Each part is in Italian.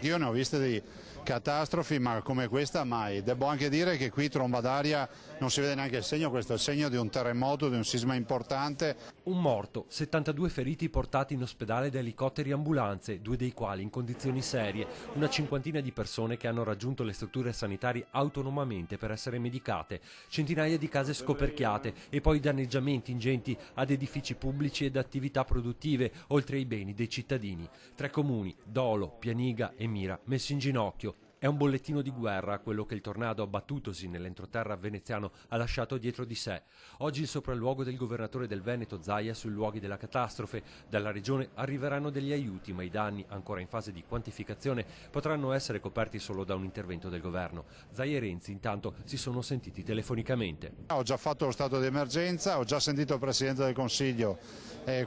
Io ne ho viste di catastrofi, ma come questa mai. Devo anche dire che qui tromba d'aria non si vede neanche il segno, questo è il segno di un terremoto, di un sisma importante. Un morto, 72 feriti portati in ospedale da elicotteri e ambulanze, 2 dei quali in condizioni serie, una cinquantina di persone che hanno raggiunto le strutture sanitarie autonomamente per essere medicate, centinaia di case scoperchiate e poi danneggiamenti ingenti ad edifici pubblici ed attività produttive, oltre ai beni dei cittadini. 3 comuni, Dolo, Pianiga e Mira, messi in ginocchio. È un bollettino di guerra quello che il tornado abbattutosi nell'entroterra veneziano ha lasciato dietro di sé. Oggi il sopralluogo del governatore del Veneto Zaia sui luoghi della catastrofe. Dalla regione arriveranno degli aiuti, ma i danni, ancora in fase di quantificazione, potranno essere coperti solo da un intervento del governo. Zaia e Renzi intanto si sono sentiti telefonicamente. Ho già fatto lo stato di emergenza, ho già sentito il Presidente del Consiglio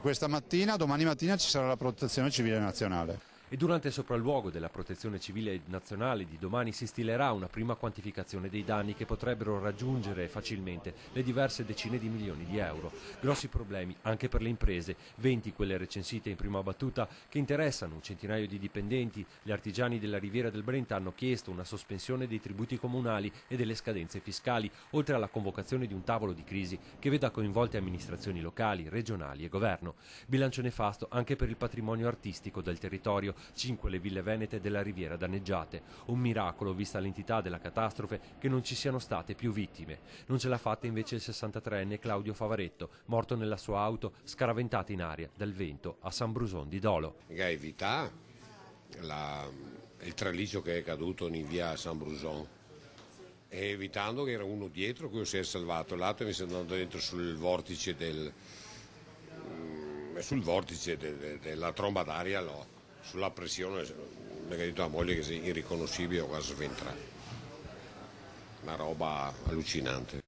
questa mattina, domani mattina ci sarà la Protezione Civile Nazionale. E durante il sopralluogo della Protezione Civile Nazionale di domani si stilerà una prima quantificazione dei danni che potrebbero raggiungere facilmente le diverse decine di milioni di euro. Grossi problemi anche per le imprese, 20 quelle recensite in prima battuta che interessano un centinaio di dipendenti. Gli artigiani della Riviera del Brenta hanno chiesto una sospensione dei tributi comunali e delle scadenze fiscali, oltre alla convocazione di un tavolo di crisi che veda coinvolte amministrazioni locali, regionali e governo. Bilancio nefasto anche per il patrimonio artistico del territorio. 5 le ville venete della Riviera danneggiate. Un miracolo vista l'entità della catastrofe che non ci siano state più vittime. Non ce l'ha fatta invece il 63enne Claudio Favaretto, morto nella sua auto scaraventata in aria dal vento a San Bruson di Dolo. Evita il traliccio che è caduto in via San Bruson, e evitando che era uno dietro che si è salvato, l'altro mi sta andando dentro sul vortice della tromba d'aria, sulla pressione, mi ha detto la moglie che è irriconoscibile o quasi sventrata. Una roba allucinante.